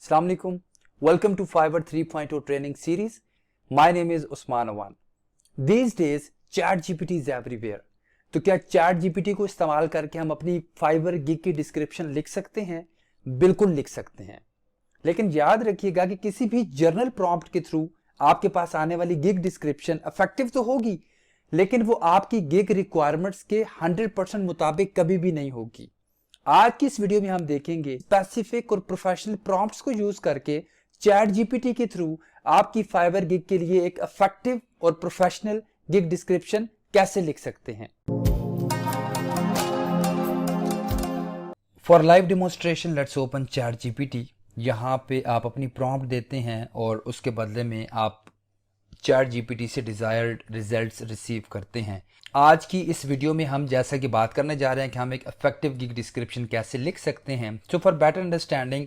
Assalamu alaikum. Welcome to Fiverr 3.0 training series. My name is Usman Awan. These days ChatGPT is everywhere. तो क्या ChatGPT को इस्तेमाल करके हम अपनी Fiverr गिग की डिस्क्रिप्शन लिख सकते हैं? बिल्कुल लिख सकते हैं, लेकिन याद रखिएगा कि किसी भी जर्नल प्रॉम्प्ट के थ्रू आपके पास आने वाली गिग डिस्क्रिप्शन इफेक्टिव तो होगी, लेकिन वो आपकी गिग रिक्वायरमेंट्स के 100% मुताबिक कभी भी नहीं होगी। आज की इस वीडियो में हम देखेंगे स्पेसिफिक और प्रोफेशनल प्रॉम्प्ट्स को यूज करके चैट जीपीटी के थ्रू आपकी फाइवर गिग के लिए एक इफेक्टिव और प्रोफेशनल गिग डिस्क्रिप्शन कैसे लिख सकते हैं। For live demonstration let's open chat GPT. यहाँ पे आप अपनी प्रॉम्प्ट देते हैं और उसके बदले में आप चैट जीपीटी से डिजायर्ड रिजल्ट्स रिसीव करते हैं। आज की इस वीडियो में हम जैसा कि बात करने जा रहे हैं कि हम एक इफेक्टिव गिग डिस्क्रिप्शन कैसे लिख सकते हैं। So for better understanding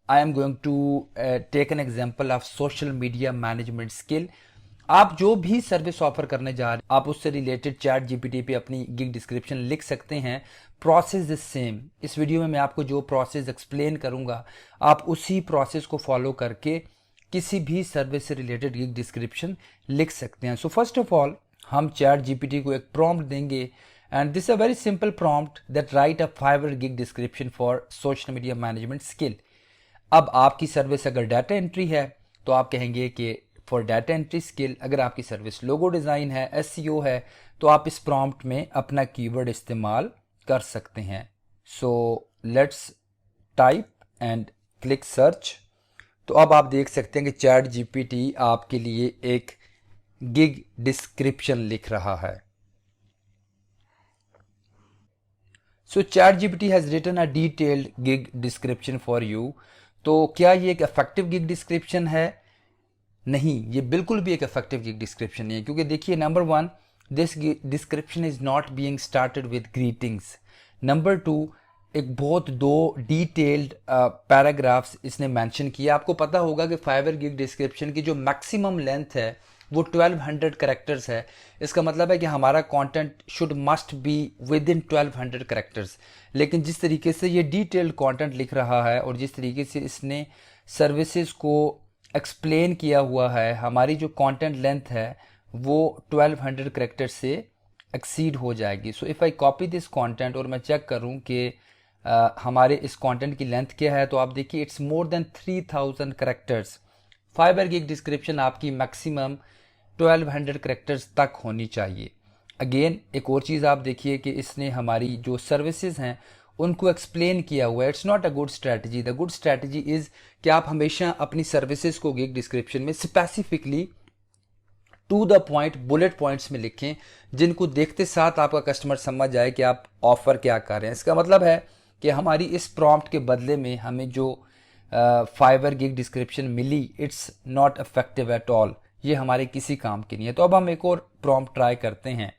I am going to take an example of social media management skill. आप जो भी सर्विस ऑफर करने जा रहे हैं आप उससे रिलेटेड चैट जीपीटी पे अपनी गिग डिस्क्रिप्शन लिख सकते हैं। Process is same. इस वीडियो में मैं आपको जो प्रोसेस एक्सप्लेन करूंगा आप उसी प्रोसेस को फॉलो करके किसी भी सर्विस से रिलेटेड गिग डिस्क्रिप्शन लिख सकते हैं। सो फर्स्ट ऑफ ऑल हम चैट जीपीटी को एक प्रॉम्प्ट देंगे and this a very simple prompt that right a fibre gig description for social media management skill. अब आपकी सर्विस अगर डाटा एंट्री है तो आप कहेंगे कि फॉर डाटा एंट्री स्किल। अगर आपकी सर्विस लोगो डिज़ाइन है, एसईओ है, तो आप इस प्रॉम्प्ट में अपना कीवर्ड इस्तेमाल कर सकते हैं। So let's type and click search. तो अब आप देख सकते हैं कि चैट जीपीटी आपके लिए एक गिग डिस्क्रिप्शन लिख रहा है। So chat GPT has written a detailed gig description for you. तो क्या ये एक इफेक्टिव गिग डिस्क्रिप्शन है? नहीं, ये बिल्कुल भी एक इफेक्टिव गिग डिस्क्रिप्शन नहीं है, क्योंकि देखिए number one, this description is not being started with greetings. Number two, एक बहुत दो डिटेल्ड पैराग्राफ्स इसने मेंशन किया। आपको पता होगा कि फाइवर गिग डिस्क्रिप्शन की जो मैक्सिमम लेंथ है वो 1200 कैरेक्टर्स है। इसका मतलब है कि हमारा content should must be with in 1200 characters. लेकिन जिस तरीके से ये डिटेल्ड कंटेंट लिख रहा है और जिस तरीके से इसने सर्विसेज को एक्सप्लेन किया हुआ है, हमारी जो कंटेंट लेंथ है वो 1200 कैरेक्टर्स से एक्सीड हो जाएगी। So if I copy this content और मैं चेक करूं कि हमारे इस कंटेंट की लेंथ क्या है, तो आप देखिए it's more than 3000 characters. Fiverr gig description आपकी मैक्सिमम 1200 कैरेक्टर्स तक होनी चाहिए। अगेन एक और चीज़ आप देखिए कि इसने हमारी जो सर्विसेज हैं उनको एक्सप्लेन किया हुआ है। It's not a good strategy. The good strategy is कि आप हमेशा अपनी सर्विसेज को गिग डिस्क्रिप्शन में specifically to the point bullet points में लिखें, जिनको देखते साथ आपका कस्टमर समझ जाए कि आप ऑफर क्या कर रहे हैं। इसका मतलब है कि हमारी इस प्रॉम्प्ट के बदले में हमें जो फाइवर गिग डिस्क्रिप्शन मिली it's not effective at all. ये हमारे किसी काम की नहीं है। तो अब हम एक और प्रॉम्प्ट ट्राई करते हैं।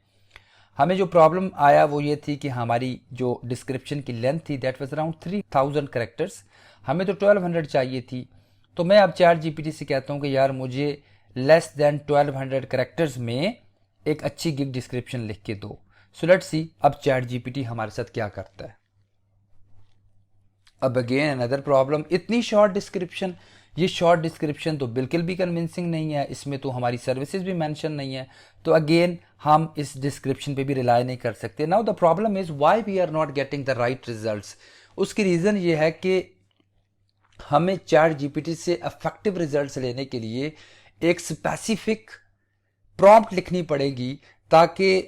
हमें जो प्रॉब्लम आया वो ये थी कि हमारी जो डिस्क्रिप्शन की लेंथ थी दैट वाज अराउंड 3000 कैरेक्टर्स, हमें तो 1200 चाहिए थी। तो मैं अब चैट जीपीटी से कहता हूँ कि यार मुझे लेस देन 1200 कैरेक्टर्स में एक अच्छी गिग डिस्क्रिप्शन लिख के दो। सो लेट्स सी अब चैट जीपीटी हमारे साथ क्या करता है। अब अगेन अनदर प्रॉब्लम, इतनी शॉर्ट डिस्क्रिप्शन। ये शॉर्ट डिस्क्रिप्शन तो बिल्कुल भी कन्विंसिंग नहीं है, इसमें तो हमारी सर्विसेज भी मेंशन नहीं है। तो अगेन हम इस डिस्क्रिप्शन पे भी रिलाई नहीं कर सकते। Now the problem is why we are not getting the right results. उसकी रीज़न ये है कि हमें चैट जीपीटी से इफेक्टिव रिजल्ट्स लेने के लिए एक स्पेसिफिक प्रॉम्प्ट लिखनी पड़ेगी ताकि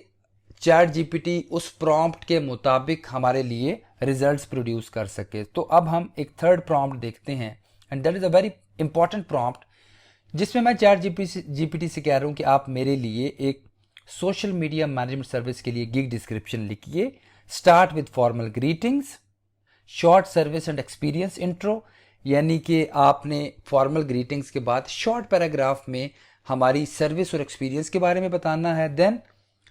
चैट जीपीटी उस प्रॉम्प्ट के मुताबिक हमारे लिए रिजल्ट्स प्रोड्यूस कर सके। तो अब हम एक थर्ड प्रॉम्प्ट देखते हैं and that is a very important prompt, जिसमें मैं चैट जीपीटी से कह रहा हूं कि आप मेरे लिए एक सोशल मीडिया मैनेजमेंट सर्विस के लिए गिग डिस्क्रिप्शन लिखिए। Start with formal greetings, short service and experience intro, यानी कि आपने फॉर्मल ग्रीटिंग्स के बाद शॉर्ट पैराग्राफ में हमारी सर्विस और एक्सपीरियंस के बारे में बताना है। Then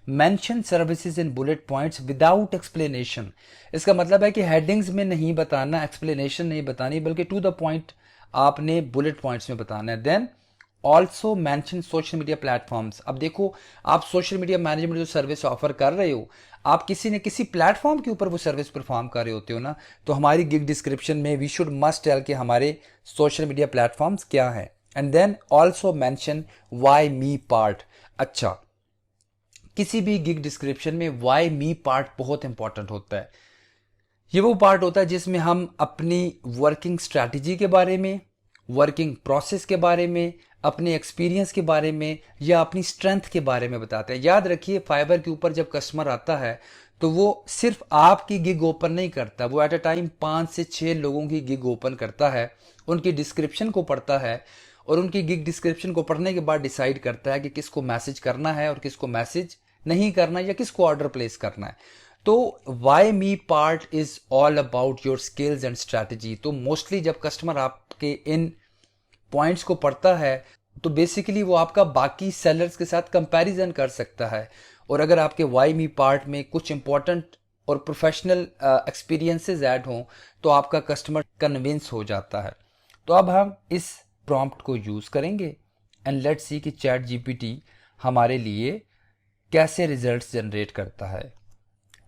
mention services in bullet points without explanation. इसका मतलब है कि हेडिंग्स में नहीं बताना, एक्सप्लेनेशन नहीं बतानी, बल्कि टू द पॉइंट आपने बुलेट पॉइंट्स में बताना है। Then also mention social media platforms. अब देखो, आप सोशल मीडिया मैनेजमेंट जो सर्विस ऑफर कर रहे हो, आप किसी न किसी प्लेटफॉर्म के ऊपर वो सर्विस परफॉर्म कर रहे होते हो ना, तो हमारी गिग डिस्क्रिप्शन में वी शुड मस्ट टेल कि हमारे सोशल मीडिया प्लेटफॉर्म्स क्या हैं, and then also mention why me part. अच्छा, किसी भी गिग डिस्क्रिप्शन में वाई मी पार्ट बहुत इंपॉर्टेंट होता है। ये वो पार्ट होता है जिसमें हम अपनी वर्किंग स्ट्रैटेजी के बारे में, वर्किंग प्रोसेस के बारे में, अपने एक्सपीरियंस के बारे में या अपनी स्ट्रेंथ के बारे में बताते हैं। याद रखिए, फाइवर के ऊपर जब कस्टमर आता है तो वो सिर्फ आपकी गिग ओपन नहीं करता, वो एट अ टाइम 5 से 6 लोगों की गिग ओपन करता है, उनकी डिस्क्रिप्शन को पढ़ता है और उनकी गिग डिस्क्रिप्शन को पढ़ने के बाद डिसाइड करता है कि किसको मैसेज करना है और किसको मैसेज नहीं करना या किसको ऑर्डर प्लेस करना है। तो Y me part is all about your skills and strategy. तो मोस्टली जब कस्टमर आपके इन पॉइंट्स को पढ़ता है तो बेसिकली वो आपका बाकी सेलर्स के साथ कंपैरिजन कर सकता है, और अगर आपके वाई मी पार्ट में कुछ इंपॉर्टेंट और प्रोफेशनल एक्सपीरियंसेस ऐड हों तो आपका कस्टमर कन्विंस हो जाता है। तो अब हम इस प्रॉम्प्ट को यूज करेंगे एंड लेट्स सी कि चैट जीपीटी हमारे लिए कैसे रिजल्ट्स जनरेट करता है।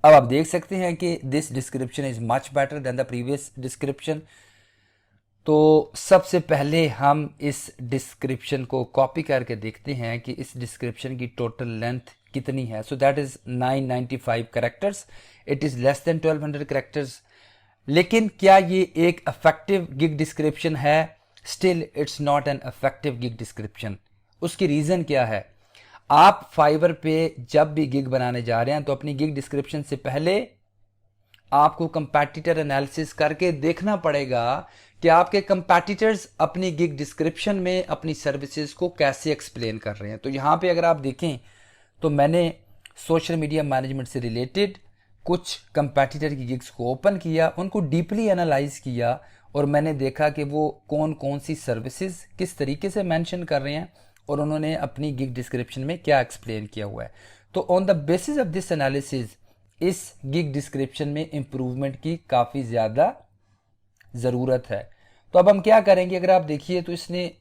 अब आप देख सकते हैं कि this description is much better than the previous description. तो सबसे पहले हम इस डिस्क्रिप्शन को कॉपी करके देखते हैं कि इस डिस्क्रिप्शन की टोटल लेंथ कितनी है। So that is 995 characters, it is less than 1200 characters. लेकिन क्या ये एक इफेक्टिव गिग डिस्क्रिप्शन है? Still it's not an effective gig description. उसकी रीजन क्या है? आप फाइवर पे जब भी गिग बनाने जा रहे हैं तो अपनी गिग डिस्क्रिप्शन से पहले आपको कंपैटिटर एनालिसिस करके देखना पड़ेगा कि आपके कंपैटिटर्स अपनी गिग डिस्क्रिप्शन में अपनी सर्विसेज को कैसे एक्सप्लेन कर रहे हैं। तो यहाँ पे अगर आप देखें तो मैंने सोशल मीडिया मैनेजमेंट से रिलेटेड कुछ कंपैटिटर की गिग्स को ओपन किया, उनको डीपली एनालाइज किया और मैंने देखा कि वो कौन कौन सी सर्विसेज किस तरीके से मेंशन कर रहे हैं और उन्होंने अपनी गिग डिस्क्रिप्शन में क्या एक्सप्लेन किया हुआ है। तो on the basis of this analysis इस गिग डिस्क्रिप्शन में इंप्रूवमेंट की काफ़ी ज़्यादा ज़रूरत है। तो अब हम क्या करेंगे, अगर आप देखिए तो इसने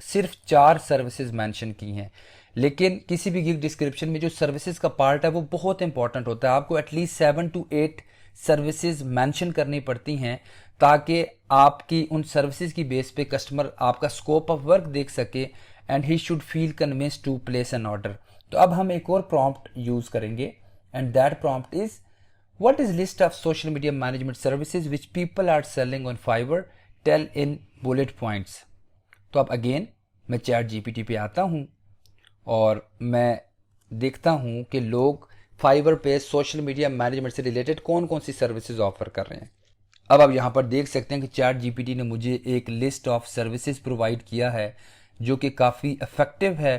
सिर्फ 4 सर्विसेज मेंशन की हैं, लेकिन किसी भी गिग डिस्क्रिप्शन में जो सर्विसेज का पार्ट है वो बहुत इंपॉर्टेंट होता है। आपको एटलीस्ट 7 to 8 सर्विसेज मेंशन करनी पड़ती हैं ताकि आपकी उन सर्विसेज की बेस पे कस्टमर आपका स्कोप ऑफ वर्क देख सके and he should feel convinced to place an order. तो अब हम एक और प्रॉम्प्ट यूज करेंगे and that prompt is what is list of social media management services which people are selling on Fiverr, tell in bullet points. तो अब again मैं chat GPT पे आता हूँ और मैं देखता हूँ कि लोग फाइवर पे सोशल मीडिया मैनेजमेंट से रिलेटेड कौन कौन सी सर्विसेज ऑफर कर रहे हैं। अब आप यहाँ पर देख सकते हैं कि चैट जीपीटी ने मुझे एक लिस्ट ऑफ सर्विसेज प्रोवाइड किया है जो कि काफ़ी इफेक्टिव है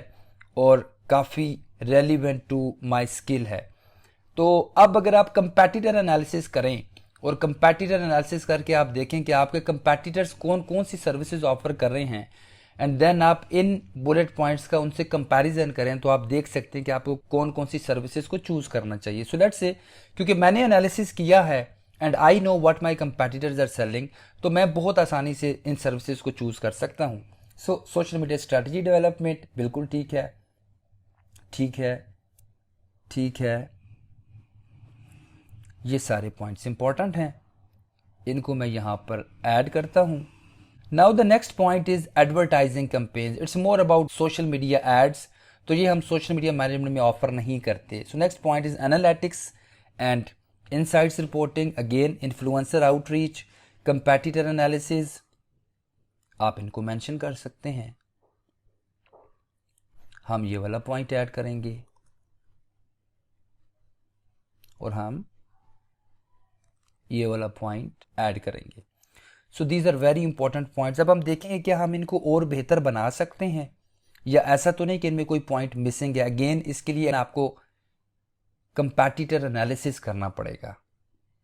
और काफ़ी रेलिवेंट टू माय स्किल है। तो अब अगर आप कंपैटिटर एनालिसिस करें और कंपैटिटर एनालिसिस करके आप देखें कि आपके कंपैटिटर्स कौन कौन सी सर्विसेज ऑफर कर रहे हैं एंड देन आप इन बुलेट पॉइंट्स का उनसे कंपैरिजन करें तो आप देख सकते हैं कि आपको कौन कौन सी सर्विसेज को चूज करना चाहिए। सो लेट्स से क्योंकि मैंने एनालिसिस किया है and I know what my competitors are selling, तो मैं बहुत आसानी से इन सर्विसेज को चूज कर सकता हूँ। सो सोशल मीडिया स्ट्रैटेजी डेवलपमेंट बिल्कुल ठीक है, ठीक है, ठीक है, ये सारे पॉइंट्स इंपॉर्टेंट हैं, इनको मैं यहाँ पर ऐड करता हूँ। Now the next point is advertising campaigns, it's more about social media ads, तो ये हम सोशल मीडिया मैनेजमेंट में ऑफर नहीं करते। So next point is analytics and insights reporting, again influencer outreach, competitor analysis, आप इनको मेंशन कर सकते हैं। हम ये वाला पॉइंट ऐड करेंगे और हम ये वाला पॉइंट ऐड करेंगे। So these are very important points. अब हम देखेंगे क्या हम इनको और बेहतर बना सकते हैं या ऐसा तो नहीं कि इनमें कोई पॉइंट मिसिंग है। अगेन इसके लिए आपको कंपैटिटर एनालिसिस करना पड़ेगा।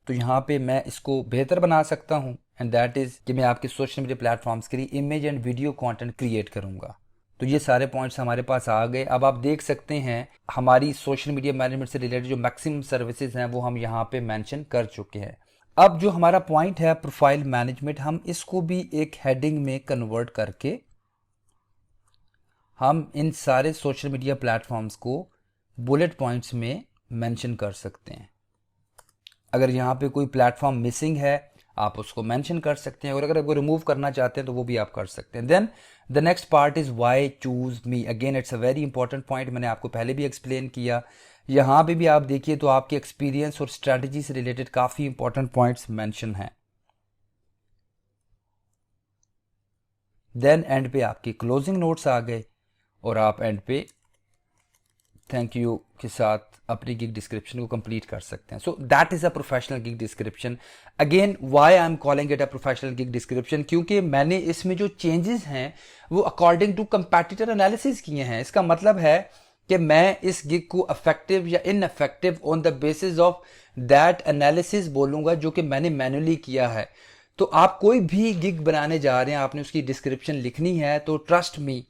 तो यहाँ पे मैं इसको बेहतर बना सकता हूँ एंड दैट इज कि मैं आपके सोशल मीडिया प्लेटफॉर्म्स के लिए image and video content create करूँगा। तो ये सारे पॉइंट्स हमारे पास आ गए। अब आप देख सकते हैं हमारी सोशल मीडिया मैनेजमेंट से रिलेटेड जो मैक्सिमम सर्विसेज हैं वो हम यहाँ पे मेंशन कर चुके हैं। अब जो हमारा पॉइंट है प्रोफाइल मैनेजमेंट, हम इसको भी एक हेडिंग में कन्वर्ट करके हम इन सारे सोशल मीडिया प्लेटफॉर्म्स को बुलेट पॉइंट्स में मेंशन कर सकते हैं। अगर यहाँ पे कोई प्लेटफॉर्म मिसिंग है आप उसको मेंशन कर सकते हैं, और अगर आपको रिमूव करना चाहते हैं तो वो भी आप कर सकते हैं। Then the next part is why choose me. Again it's a very important point, मैंने आपको पहले भी एक्सप्लेन किया। यहाँ पे भी आप देखिए तो आपके एक्सपीरियंस और स्ट्रैटेजी से रिलेटेड काफ़ी इंपॉर्टेंट पॉइंट्स मेंशन हैं। देन एंड पे आपके क्लोजिंग नोट्स आ गए और आप एंड पे थैंक यू के साथ अपनी गिग डिस्क्रिप्शन को कंप्लीट कर सकते हैं। So that is a professional gig description. Again why I am calling it a professional gig description, क्योंकि मैंने इसमें जो चेंजेस हैं वो अकॉर्डिंग टू कंपैटिटर एनालिसिस किए हैं। इसका मतलब है कि मैं इस गिग को इफेक्टिव या ineffective on the basis of that analysis बोलूंगा जो कि मैंने मैन्युअली किया है। तो आप कोई भी गिग बनाने जा रहे हैं, आपने उसकी डिस्क्रिप्शन लिखनी है, तो ट्रस्ट मी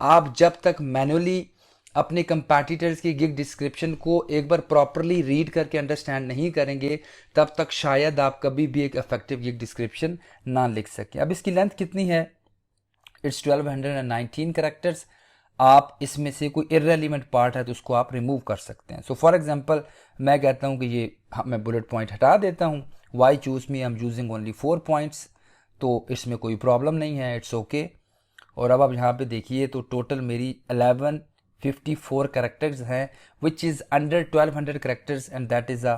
आप जब तक मैन्युअली अपने कंपैटिटर्स की गिग डिस्क्रिप्शन को एक बार प्रॉपरली रीड करके अंडरस्टैंड नहीं करेंगे तब तक शायद आप कभी भी एक इफेक्टिव गिग डिस्क्रिप्शन ना लिख सकें। अब इसकी लेंथ कितनी है? It's 1219 characters. आप इसमें से कोई इररेलेवेंट पार्ट है तो उसको आप रिमूव कर सकते हैं। सो फॉर एग्जांपल मैं कहता हूं कि ये मैं बुलेट पॉइंट हटा देता हूं, why choose me, I am using only 4 points, तो इसमें कोई प्रॉब्लम नहीं है, इट्स ओके। और अब आप यहाँ पे देखिए तो टोटल मेरी 1154 कैरेक्टर्स हैं which is under 1200 characters, and that is a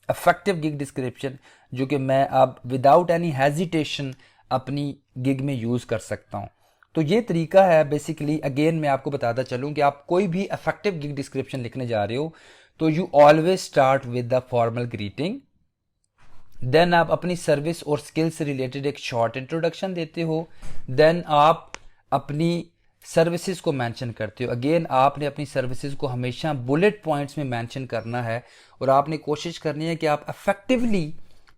effective gig description जो कि मैं अब विदाउट एनी हेजिटेशन अपनी गिग में यूज़ कर सकता हूँ। तो ये तरीका है बेसिकली। अगेन मैं आपको बताता चलूँ कि आप कोई भी इफेक्टिव गिग डिस्क्रिप्शन लिखने जा रहे हो तो you always start with the formal greeting, then आप अपनी सर्विस और स्किल से रिलेटेड एक शॉर्ट इंट्रोडक्शन देते हो, देन आप अपनी सर्विसेज को मेंशन करते हो। अगेन आपने अपनी सर्विसेज को हमेशा बुलेट पॉइंट्स में मेंशन करना है और आपने कोशिश करनी है कि आप इफेक्टिवली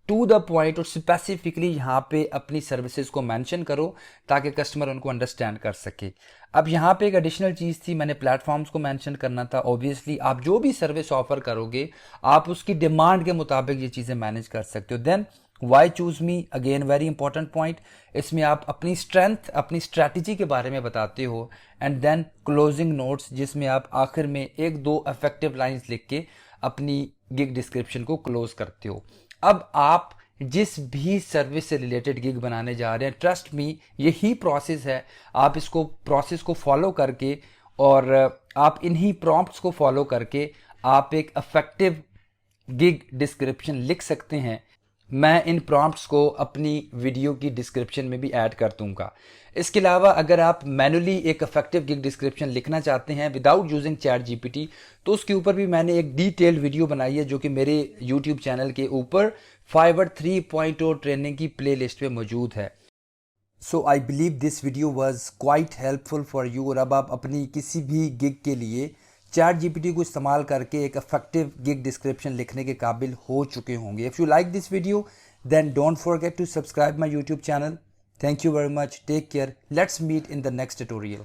टू द पॉइंट और स्पेसिफिकली यहाँ पे अपनी सर्विसेज को मेंशन करो ताकि कस्टमर उनको अंडरस्टैंड कर सके। अब यहाँ पे एक एडिशनल चीज़ थी, मैंने प्लेटफॉर्म्स को मेंशन करना था। ऑब्वियसली आप जो भी सर्विस ऑफर करोगे आप उसकी डिमांड के मुताबिक ये चीज़ें मैनेज कर सकते हो। Then Y choose me, again very important point, इसमें आप अपनी स्ट्रेंथ अपनी स्ट्रैटेजी के बारे में बताते हो। एंड देन क्लोजिंग नोट्स जिसमें आप आखिर में एक दो इफेक्टिव लाइंस लिख के अपनी गिग डिस्क्रिप्शन को क्लोज करते हो। अब आप जिस भी सर्विस से रिलेटेड गिग बनाने जा रहे हैं, ट्रस्ट मी यही प्रोसेस है। आप इसको प्रोसेस को फॉलो करके और आप इन्हीं प्रॉम्प्ट्स को फॉलो करके आप एक इफेक्टिव गिग डिस्क्रिप्शन लिख सकते हैं। मैं इन प्रॉम्प्ट्स को अपनी वीडियो की डिस्क्रिप्शन में भी ऐड कर दूंगा। इसके अलावा अगर आप मैन्युअली एक इफेक्टिव गिग डिस्क्रिप्शन लिखना चाहते हैं विदाउट यूजिंग चैट जीपीटी तो उसके ऊपर भी मैंने एक डिटेल्ड वीडियो बनाई है जो कि मेरे यूट्यूब चैनल के ऊपर फाइवर 3.0 ट्रेनिंग की प्लेलिस्ट में मौजूद है। So I believe this video was quite helpful for you. और अब आप अपनी किसी भी गिग के लिए चैट जीपीटी को इस्तेमाल करके एक इफेक्टिव गिग डिस्क्रिप्शन लिखने के काबिल हो चुके होंगे। If you like this video then don't forget to subscribe my YouTube channel. Thank you very much. Take care. Let's meet in the next tutorial.